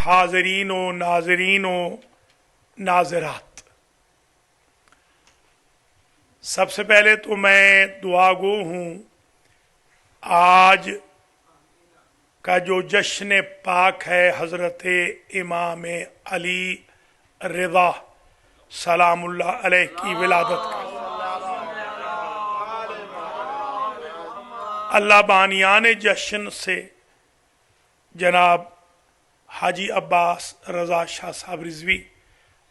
حاضرین و ناظرین و ناظرات، سب سے پہلے تو میں دعا گو ہوں آج کا جو جشن پاک ہے حضرت امام علی رضا سلام اللہ علیہ کی ولادت کا، اللہ بانیان جشن سے جناب حاجی عباس رضا شاہ صاحب رضوی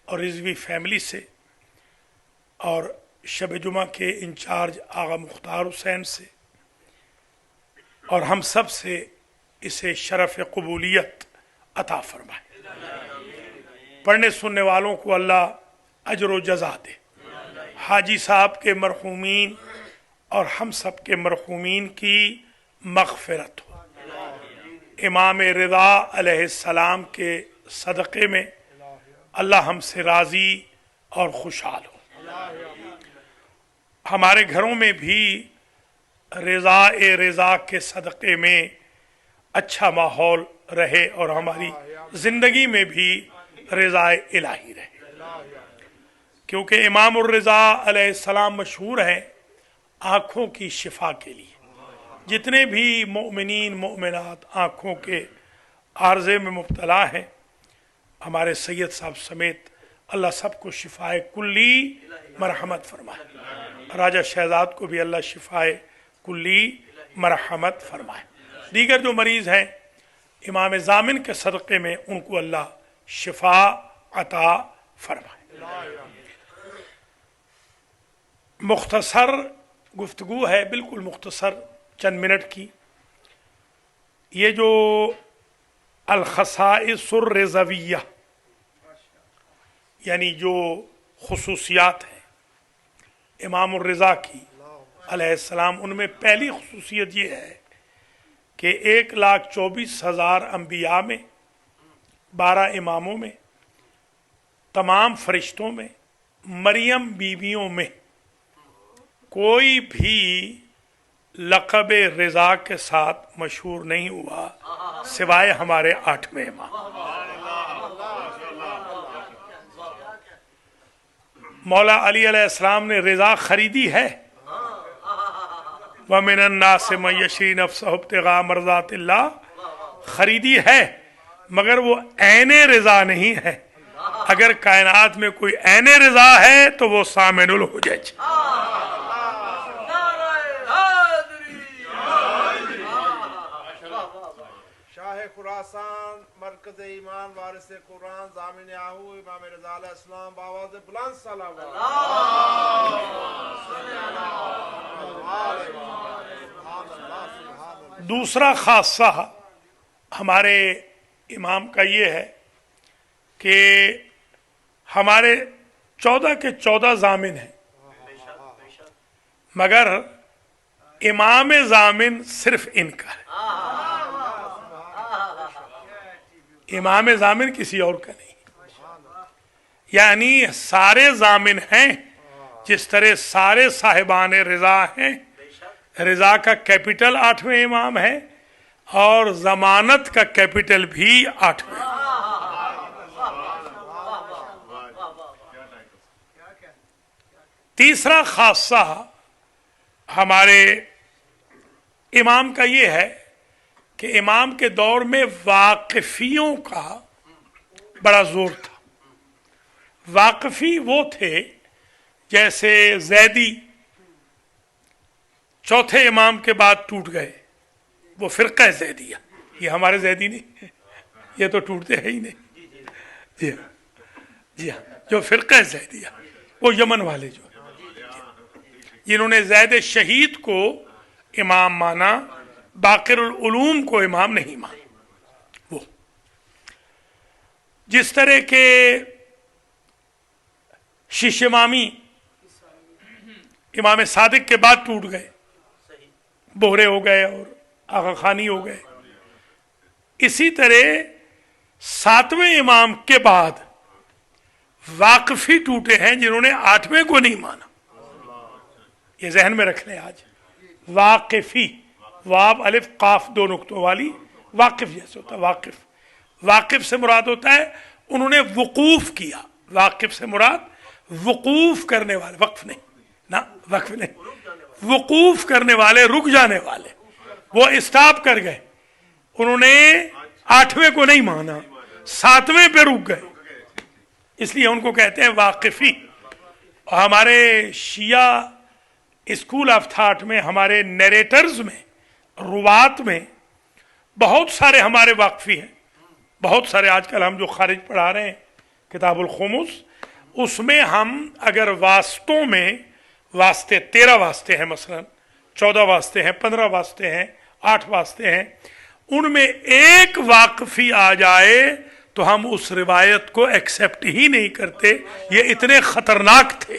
اور رضوی فیملی سے اور شب جمعہ کے انچارج آغا مختار حسین سے اور ہم سب سے اسے شرف قبولیت عطا فرمائے۔ پڑھنے سننے والوں کو اللہ اجر و جزا دے، حاجی صاحب کے مرحومین اور ہم سب کے مرحومین کی مغفرت ہو، امام رضا علیہ السلام کے صدقے میں اللہ ہم سے راضی اور خوشحال ہو، ہمارے گھروں میں بھی رضا کے صدقے میں اچھا ماحول رہے اور ہماری زندگی میں بھی رضا الہی رہے، کیونکہ امام الرضا علیہ السلام مشہور ہیں آنکھوں کی شفا کے لیے۔ جتنے بھی مؤمنین مؤمنات آنکھوں کے عارضے میں مبتلا ہیں، ہمارے سید صاحب سمیت اللہ سب کو شفائے کلی مرحمت فرمائے، راجہ شہزاد کو بھی اللہ شفائے کلی مرحمت فرمائے، دیگر جو مریض ہیں امام ضامن کے صدقے میں ان کو اللہ شفا عطا فرمائے۔ مختصر گفتگو ہے، بالکل مختصر چند منٹ کی۔ یہ جو الخصائص الرضویہ یعنی جو خصوصیات ہیں امام الرضا کی علیہ السلام، ان میں پہلی خصوصیت یہ ہے کہ 1,24,000 انبیاء میں، 12 اماموں میں، تمام فرشتوں میں، مریم بیویوں میں کوئی بھی لقب رضا کے ساتھ مشہور نہیں ہوا سوائے ہمارے 8ویں امام۔ مولا علی علیہ السلام نے رضا خریدی ہے، وَمِنَ النَّاسِ مَن يَشْرِي نَفْسَهُ ابْتِغَاءَ مَرْضَاتِ اللَّهِ، خریدی ہے مگر وہ عین رضا نہیں ہے۔ اگر کائنات میں کوئی عین رضا ہے تو وہ سامن الحجج۔ شاہ خراسان، مرکز ایمان، وارث قرآن، ضامن آہو، امام رضا علیہ السلام، بآواز بلند صلوات۔ دوسرا خاصہ ہمارے امام کا یہ ہے کہ ہمارے 14 کے 14 ضامن ہیں، مگر امام ضامن صرف ان کا ہے، امام ضامن کسی اور کا نہیں۔ یعنی سارے ضامن ہیں، جس طرح سارے صاحبان رضا ہیں، رضا کا کیپٹل 8ویں امام ہے اور ضمانت کا کیپٹل بھی 8ویں۔ تیسرا خاصہ ہمارے امام کا یہ ہے کہ امام کے دور میں واقفیوں کا بڑا زور تھا۔ واقفی وہ تھے جیسے زیدی چوتھے امام کے بعد ٹوٹ گئے، وہ فرقہ زیدیہ، یہ ہمارے زیدی نہیں، یہ تو ٹوٹتے ہیں ہی نہیں، جی ہاں، جو فرقہ زیدیہ وہ یمن والے جو جنہوں نے زید شہید کو امام مانا، باقر العلوم کو امام نہیں مانا، وہ جس طرح کے شیش امامی امام صادق کے بعد ٹوٹ گئے، بہرے ہو گئے اور آغا خانی ہو گئے، اسی طرح 7ویں امام کے بعد واقفی ٹوٹے ہیں جنہوں نے 8ویں کو نہیں مانا۔ یہ ذہن میں رکھ لیں آج، واقفی، واو الف قاف 2 نقطوں والی، واقف جیسے ہوتا واقف، واقف سے مراد ہوتا ہے انہوں نے وقوف کیا. واقف سے مراد وقوف کرنے والے, وقف نہیں نا, وقف نہیں, وقوف کرنے والے, رک جانے والے. وہ اسٹاپ کر گئے, انہوں نے 8ویں کو نہیں مانا, 7ویں پہ رک گئے, اس لیے ان کو کہتے ہیں واقفی. ہمارے شیعہ اسکول آف تھاٹ میں, ہمارے نیریٹرز میں, روات میں بہت سارے ہمارے واقفی ہیں, بہت سارے. آج کل ہم جو خارج پڑھا رہے ہیں کتاب الخمس, اس میں ہم اگر واسطوں میں واسطے 13 واسطے ہیں, مثلا 14 واسطے ہیں, 15 واسطے ہیں, 8 واسطے ہیں, ان میں ایک واقفی آ جائے تو ہم اس روایت کو ایکسپٹ ہی نہیں کرتے, یہ اتنے خطرناک تھے.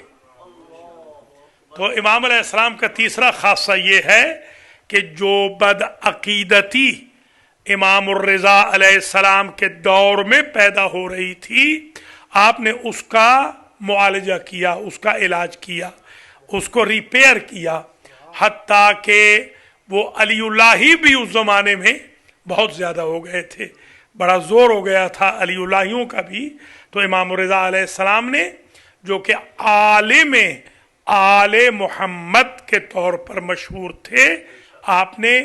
تو امام علیہ السلام کا تیسرا خاصہ یہ ہے کہ جو بدعقیدتی امام الرضا علیہ السلام کے دور میں پیدا ہو رہی تھی, آپ نے اس کا معالجہ کیا, اس کا علاج کیا, اس کو ریپیئر کیا, حتیٰ کہ وہ علی اللہی بھی اس زمانے میں بہت زیادہ ہو گئے تھے, بڑا زور ہو گیا تھا علی اللہیوں کا بھی. تو امام الرضا علیہ السلام نے, جو کہ عالم آل محمد کے طور پر مشہور تھے, آپ نے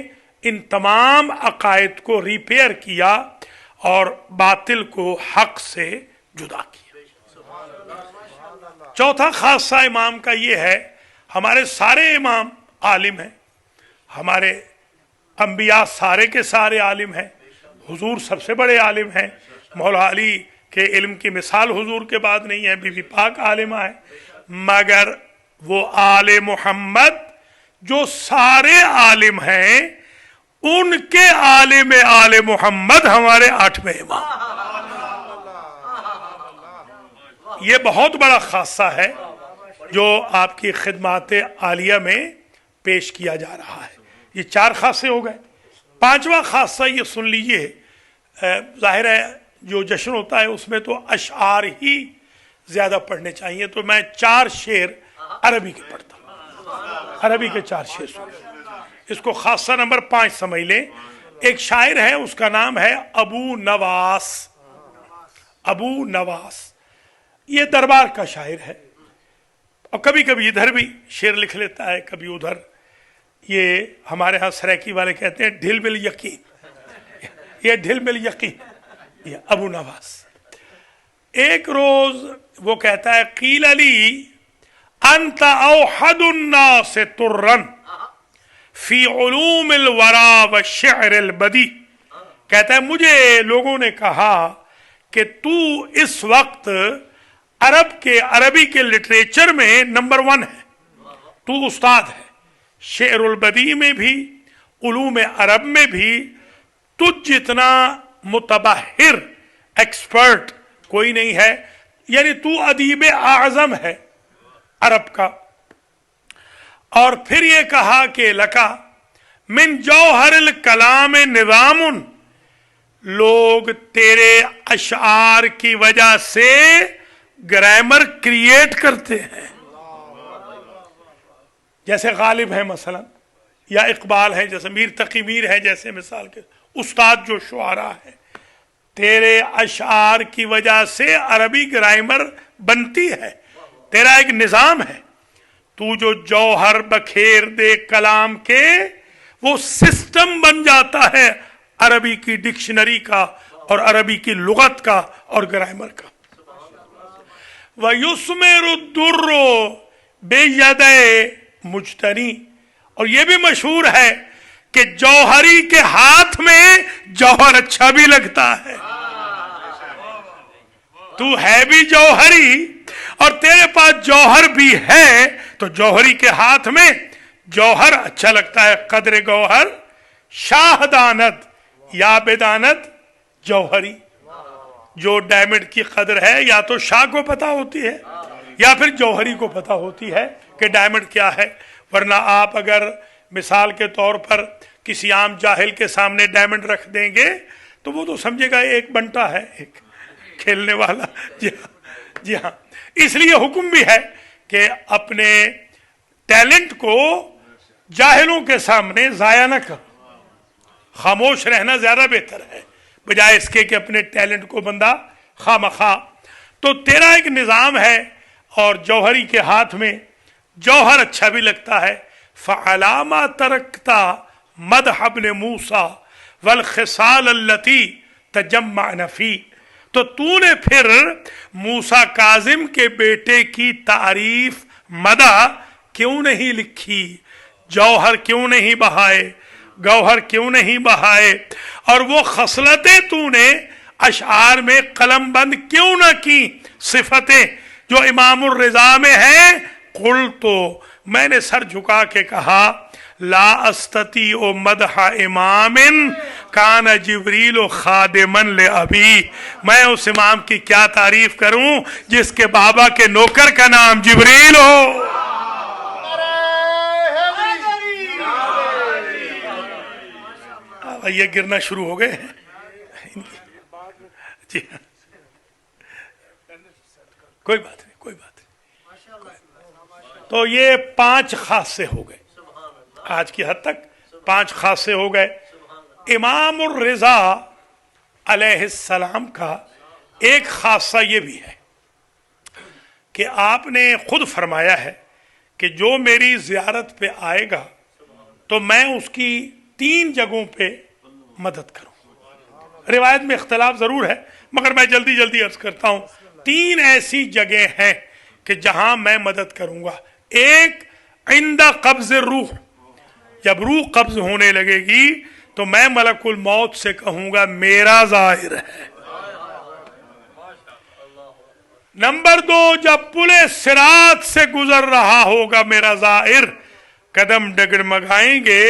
ان تمام عقائد کو ریپیئر کیا اور باطل کو حق سے جدا کیا. چوتھا خاصہ امام کا یہ ہے, ہمارے سارے امام عالم ہیں, ہمارے انبیاء سارے کے سارے عالم ہیں, حضور سب سے بڑے عالم ہیں, مولا علی کے علم کی مثال حضور کے بعد نہیں ہے, بی بی پاک عالمہ ہے, مگر وہ آل محمد جو سارے عالم ہیں, ان کے عالم آل محمد ہمارے 8ویں امام. یہ بہت بڑا خاصہ ہے جو آپ کی خدمات عالیہ میں پیش کیا جا رہا ہے. یہ 4 خاصے ہو گئے. 5واں خاصہ یہ سن لیجئے, ظاہر ہے جو جشن ہوتا ہے اس میں تو اشعار ہی زیادہ پڑھنے چاہیے, تو میں 4 شعر عربی کے پڑھتا ہوں, عربی کے 4 شعر سن. اس کو خاصہ نمبر 5 سمجھ لیں. ایک شاعر ہے, اس کا نام ہے ابو نواس. ابو نواس یہ دربار کا شاعر ہے, اور کبھی کبھی ادھر بھی شعر لکھ لیتا ہے, کبھی ادھر. یہ ہمارے ہاں سریکی والے کہتے ہیں ڈھل مل یقین, یہ ڈھل مل یقین, یہ ابو نواس. ایک روز وہ کہتا ہے قیل علی انت اوحد الناس ترن فی علوم الورا والشعر البدی. کہتا ہے مجھے لوگوں نے کہا کہ تو اس وقت عربی کے لٹریچر میں نمبر 1 ہے, تو استاد ہے, شعر البدی میں بھی, علوم عرب میں بھی تجھ جتنا متبحر ایکسپرٹ کوئی نہیں ہے, یعنی تو ادیب اعظم ہے عرب کا. اور پھر یہ کہا کہ لکا من جوہر الکلام نظام, لوگ تیرے اشعار کی وجہ سے گرامر کریٹ کرتے ہیں, جیسے غالب ہیں مثلا, یا اقبال ہیں, جیسے میر تقی میر ہیں, جیسے مثال کے استاد جو شعراء ہیں, تیرے اشعار کی وجہ سے عربی گرامر بنتی ہے, تیرا ایک نظام ہے. تو جو جوہر بکھیر دے کلام کے, وہ سسٹم بن جاتا ہے عربی کی ڈکشنری کا اور عربی کی لغت کا اور گرامر کا. وَيُسْمِرُ الدُّرُّ بِيَدَيْ مُجْتَنِي, اور یہ بھی مشہور ہے کہ جوہری کے ہاتھ میں جوہر اچھا بھی لگتا ہے. تو ہے بھی جوہری اور تیرے پاس جوہر بھی ہے, تو جوہری کے ہاتھ میں جوہر اچھا لگتا ہے. قدر گوہر شاہ دانت یا بدانت جوہری. جو ڈائمنڈ کی قدر ہے یا تو شاہ کو پتا ہوتی ہے یا پھر جوہری کو پتا ہوتی ہے کہ ڈائمنڈ کیا ہے. ورنہ آپ اگر مثال کے طور پر کسی عام جاہل کے سامنے ڈائمنڈ رکھ دیں گے تو وہ تو سمجھے گا ایک بنٹا ہے, ایک کھیلنے والا. جی ہاں, اس لیے حکم بھی ہے کہ اپنے ٹیلنٹ کو جاہلوں کے سامنے ضائع نہ کرو, خاموش رہنا زیادہ بہتر ہے. بجائے اس کے کہ اپنے ٹیلنٹ کو بندہ خواہ مخواہ. تو تیرا ایک نظام ہے اور جوہری کے ہاتھ میں جوہر اچھا بھی لگتا ہے. فعلامہ ترکتا مدح ابن موسیٰ والخصال التي تجمعن فی. تو تو نے پھر موسیٰ کاظم کے بیٹے کی تعریف مدح کیوں نہیں لکھی؟ جوہر کیوں نہیں بہائے؟ گوہر کیوں نہیں بہائے؟ اور وہ خصلتیں تو نے اشعار میں قلم بند کیوں نہ کی؟ صفتیں جو امام الرضا میں ہیں. قل تو میں نے سر جھکا کے کہا لا استطیع مدح امام کان جبریل خادما لابی. میں اس امام کی کیا تعریف کروں جس کے بابا کے نوکر کا نام جبریل ہو. یہ گرنا شروع ہو گئے. جی کوئی بات نہیں کوئی بات نہیں. تو یہ 5 خاصے ہو گئے آج کی حد تک. 5 خاصے ہو گئے. امام الرضا علیہ السلام کا ایک خاصہ یہ بھی ہے کہ آپ نے خود فرمایا ہے کہ جو میری زیارت پہ آئے گا تو میں اس کی 3 جگہوں پہ مدد کروں. روایت میں اختلاف ضرور ہے مگر میں جلدی جلدی عرض کرتا ہوں. 3 ایسی جگہ ہیں کہ جہاں میں مدد کروں گا. ایک عند قبض روح، جب روح قبض ہونے لگے گی تو میں ملک الموت سے کہوں گا میرا زائر ہے. نمبر 2، جب پل صراط سے گزر رہا ہوگا میرا زائر، قدم ڈگمگائیں گے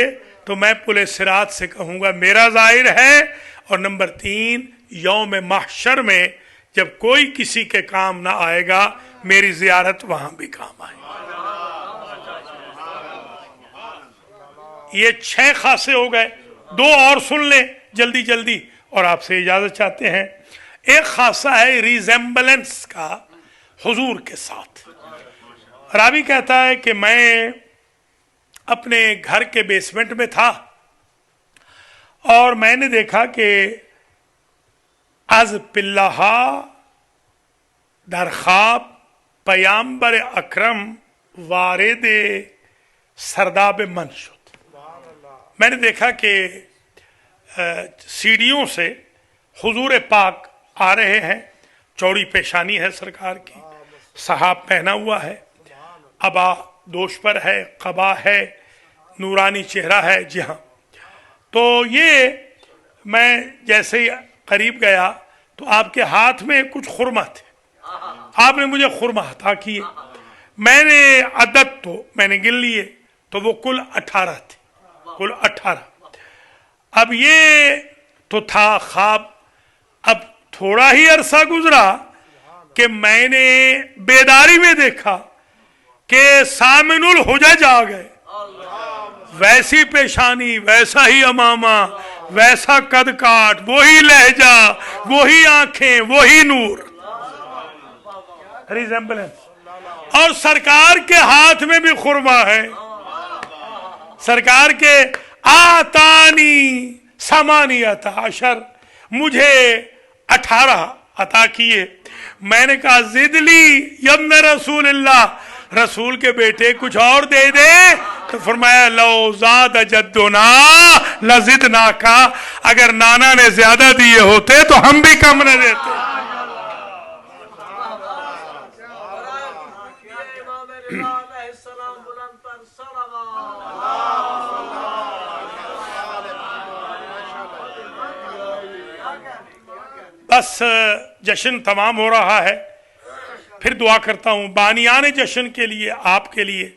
تو میں پل صراط سے کہوں گا میرا زائر ہے. اور نمبر 3، یوم محشر میں جب کوئی کسی کے کام نہ آئے گا میری زیارت وہاں بھی کام آئے گا. یہ 6 خاصے ہو گئے. 2 اور سن لیں جلدی جلدی اور آپ سے اجازت چاہتے ہیں. ایک خاصہ ہے ریزیمبلنس کا حضور کے ساتھ. راوی کہتا ہے کہ میں اپنے گھر کے بیسمنٹ میں تھا اور میں نے دیکھا کہ از پلہا در خواب پیامبر اکرم وارد سرداب من شد. میں نے دیکھا کہ سیڑھیوں سے حضور پاک آ رہے ہیں. چوڑی پیشانی ہے سرکار کی، صحاب پہنا ہوا ہے، ابا دوش پر ہے، قبا ہے، نورانی چہرہ ہے. جی ہاں. تو یہ میں جیسے ہی قریب گیا تو آپ کے ہاتھ میں کچھ خرما تھے. آپ نے مجھے خرما عطا کیے. میں نے عدد تو میں نے گن لیے تو وہ کل 18 تھے. کل 18. اب یہ تو تھا خواب. اب تھوڑا ہی عرصہ گزرا کہ میں نے بیداری میں دیکھا کہ سامن الحجج آ گئے. ویسی پیشانی، ویسا ہی امامہ، ویسا قد کاٹ، وہی لہجہ، وہی آنکھیں، وہی نور. ریزیمبلنس. اور سرکار کے ہاتھ میں بھی خرما ہے. سرکار کے آتانی ثمانیۃ عشر، مجھے 18 عطا کیے. میں نے کہا زد لی یبن رسول اللہ، رسول کے بیٹے کچھ اور دے دے. تو فرمایا لو زاد جدنا لزدنا کا، اگر نانا نے زیادہ دیے ہوتے تو ہم بھی کم نہ دیتے. بس جشن تمام ہو رہا ہے. پھر دعا کرتا ہوں بانیان جشن کے لیے، آپ کے لیے،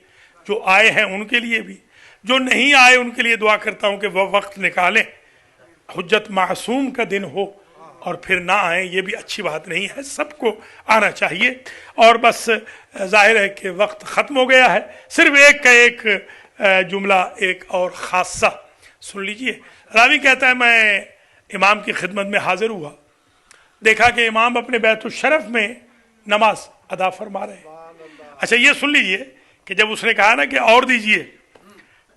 جو آئے ہیں ان کے لیے بھی، جو نہیں آئے ان کے لیے دعا کرتا ہوں کہ وہ وقت نکالیں. حجت معصوم کا دن ہو اور پھر نہ آئیں یہ بھی اچھی بات نہیں ہے. سب کو آنا چاہیے. اور بس ظاہر ہے کہ وقت ختم ہو گیا ہے. صرف ایک کا ایک جملہ ایک اور خاصہ سن لیجئے. راوی کہتا ہے میں امام کی خدمت میں حاضر ہوا، دیکھا کہ امام اپنے بیت الشرف میں نماز ادا فرما رہے ہیں. اچھا یہ سن لیجئے کہ جب اس نے کہا نا کہ اور دیجئے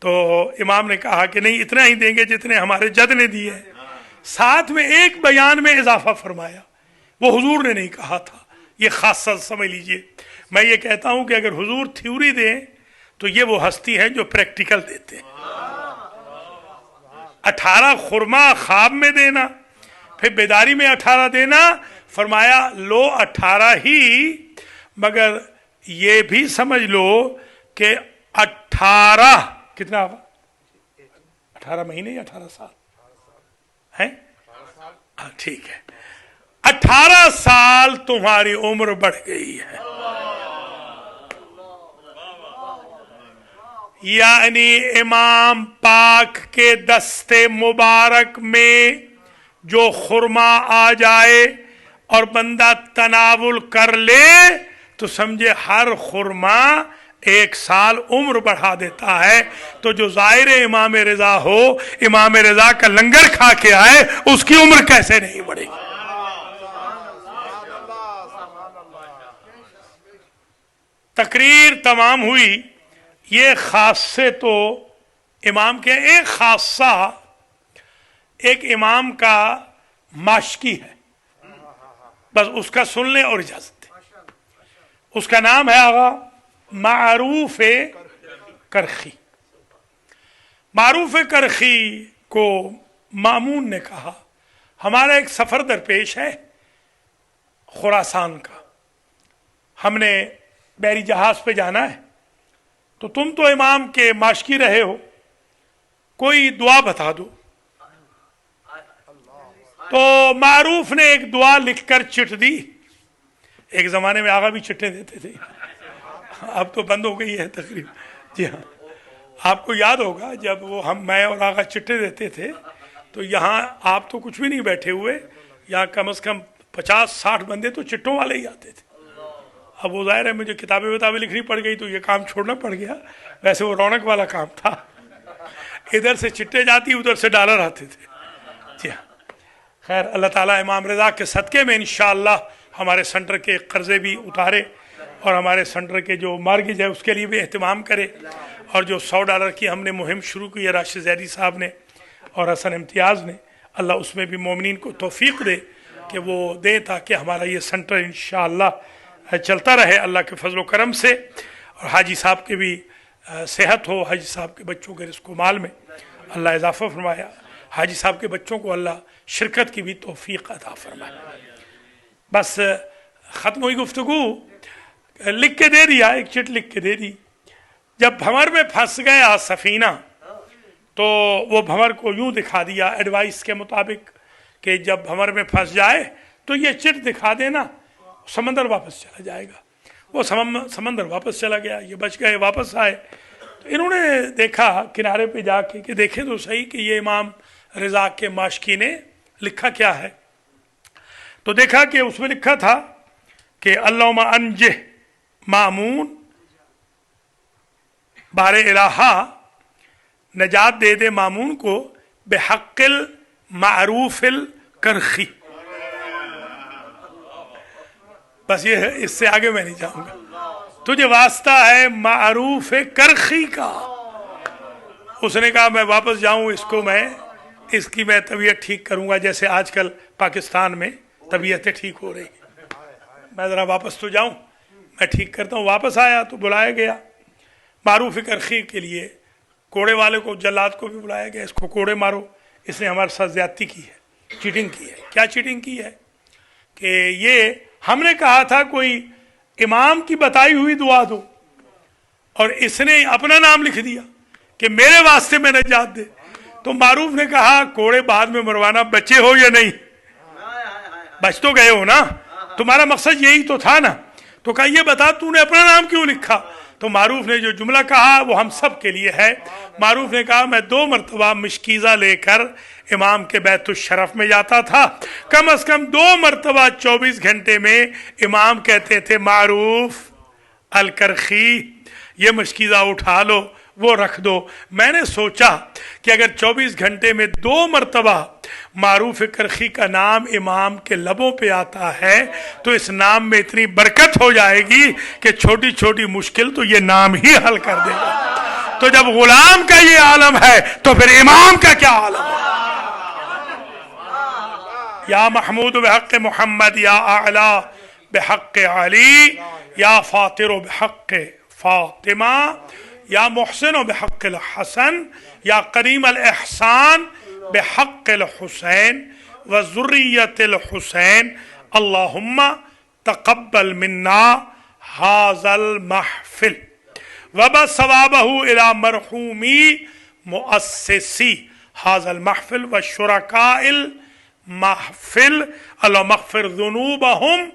تو امام نے کہا کہ نہیں اتنا ہی دیں گے جتنے ہمارے جد نے دیے. ساتھ میں ایک بیان میں اضافہ فرمایا، وہ حضور نے نہیں کہا تھا، یہ خاصہ سمجھ لیجئے۔ میں یہ کہتا ہوں کہ اگر حضور تھیوری دیں تو یہ وہ ہستی ہے جو پریکٹیکل دیتے ہیں۔ 18 خرما خواب میں دینا، پھر بیداری میں 18 دینا، فرمایا لو 18 ہی، مگر یہ بھی سمجھ لو کہ 18 کتنا 18 مہینے یا 18 سال ہیں؟ ٹھیک ہے، 18 سال تمہاری عمر بڑھ گئی ہے، یعنی امام پاک کے دست مبارک میں جو خرما آ جائے اور بندہ تناول کر لے تو سمجھے ہر خرما 1 سال عمر بڑھا دیتا ہے۔ تو جو زائر امام رضا ہو، امام رضا کا لنگر کھا کے آئے، اس کی عمر کیسے نہیں بڑھے گی؟ تقریر تمام ہوئی، یہ خاصے تو امام کے ایک خاصہ ایک امام کا ماشکی ہے، بس اس کا سن لیں اور اجازت دیں۔ اس کا نام ہے آغا معروف کرخی۔ معروف کرخی کو مامون نے کہا ہمارا ایک سفر درپیش ہے خراسان کا، ہم نے بحری جہاز پہ جانا ہے، تو تم تو امام کے ماشکی رہے ہو، کوئی دعا بتا دو۔ تو معروف نے ایک دعا لکھ کر چٹ دی۔ ایک زمانے میں آغا بھی چٹیں دیتے تھے، اب تو بند ہو گئی ہے تقریب۔ جی ہاں، آپ کو یاد ہوگا جب وہ میں اور آغا چٹے دیتے تھے تو یہاں آپ تو کچھ بھی نہیں بیٹھے ہوئے، یہاں کم از کم 50-60 بندے تو چٹوں والے ہی آتے تھے۔ اب وہ ظاہر ہے مجھے کتابیں لکھنی پڑ گئی تو یہ کام چھوڑنا پڑ گیا، ویسے وہ رونق والا کام تھا، ادھر سے چٹے جاتی ادھر سے ڈالر آتے تھے۔ جی ہاں، خیر اللہ تعالیٰ امام رضا کے صدقے میں انشاءاللہ ہمارے سینٹر کے قرضے بھی اتارے اور ہمارے سینٹر کے جو مارگیج ہے اس کے لیے بھی اہتمام کرے، اور جو $100 کی ہم نے مہم شروع کی ہے راشد زیدی صاحب نے اور حسن امتیاز نے، اللہ اس میں بھی مومنین کو توفیق دے کہ وہ دے تاکہ ہمارا یہ سینٹر انشاءاللہ چلتا رہے اللہ کے فضل و کرم سے، اور حاجی صاحب کے بھی صحت ہو، حاجی صاحب کے بچوں کے رزق و مال میں اللہ اضافہ فرمایا، حاجی صاحب کے بچوں کو اللہ شرکت کی بھی توفیق عطا فرمائے۔ بس ختم ہوئی گفتگو، لکھ کے دے دیا، ایک چٹ لکھ کے دے دی۔ جب بھنور میں پھنس گیا سفینہ تو وہ بھنور کو یوں دکھا دیا ایڈوائس کے مطابق کہ جب بھنور میں پھنس جائے تو یہ چٹ دکھا دینا، سمندر واپس چلا جائے گا۔ وہ سمندر واپس چلا گیا، یہ بچ گئے، واپس آئے تو انہوں نے دیکھا کنارے پہ جا کے کہ دیکھیں تو صحیح کہ یہ امام رضا کے ماشکی نے لکھا کیا ہے۔ تو دیکھا کہ اس میں لکھا تھا کہ اللہم انجہ مامون، بار الہا نجات دے دے مامون کو بحق المعروف الکرخی۔ بس یہ ہے، اس سے آگے میں نہیں جاؤں گا۔ تجھے واسطہ ہے معروف کرخی کا۔ اس نے کہا میں واپس جاؤں، اس کی میں طبیعت ٹھیک کروں گا، جیسے آج کل پاکستان میں طبیعتیں ٹھیک ہو رہی ہیں، میں ذرا واپس تو جاؤں، میں ٹھیک کرتا ہوں۔ واپس آیا تو بلایا گیا معروف کرخی کے لیے، کوڑے والے کو، جلاد کو بھی بلایا گیا، اس کو کوڑے مارو، اس نے ہمارے ساتھ زیادتی کی ہے، چیٹنگ کی ہے۔ کیا چیٹنگ کی ہے کہ یہ ہم نے کہا تھا کوئی امام کی بتائی ہوئی دعا دو، اور اس نے اپنا نام لکھ دیا کہ میرے واسطے میں نجات دے۔ تو معروف نے کہا کوڑے بعد میں مروانا، بچے ہو یا نہیں؟ بچ تو گئے ہو نا، تمہارا مقصد یہی تو تھا نا۔ تو کہا یہ بتا تو نے اپنا نام کیوں لکھا؟ تو معروف نے جو جملہ کہا وہ ہم سب کے لیے ہے۔ معروف نے کہا میں 2 مرتبہ مشکیزہ لے کر امام کے بیت الشرف میں جاتا تھا، کم از کم 2 مرتبہ 24 گھنٹے میں امام کہتے تھے معروف الکرخی یہ مشکیزہ اٹھا لو، وہ رکھ دو۔ میں نے سوچا کہ اگر 24 گھنٹے میں 2 مرتبہ معروف کرخی کا نام امام کے لبوں پہ آتا ہے تو اس نام میں اتنی برکت ہو جائے گی کہ چھوٹی چھوٹی مشکل تو یہ نام ہی حل کر دے گا۔ تو جب غلام کا یہ عالم ہے تو پھر امام کا کیا عالم ہے؟ یا محمود بحق محمد، یا اعلی بحق علی، یا فاطر بحق فاطمہ، یا محسن بحق الحسن، یا کریم الاحسان بحق الحسین وذریت الحسین، اللہم تقبل منا هذا المحفل وبعث ثوابه الى مرحومی مؤسسی هذا المحفل والشركاء المحفل، اللهم اغفر ذنوبهم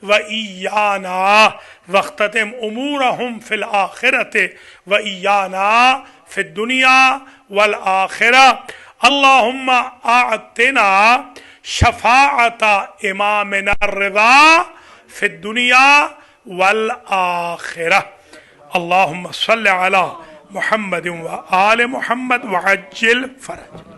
وإيانا واختتم أمورهم في الآخرة وإيانا في الدنيا والآخرة، اللهم أعطنا شفاعة إمامنا الرضا في الدنيا والآخرة، اللهم صل على محمد وآل محمد وعجل فرج.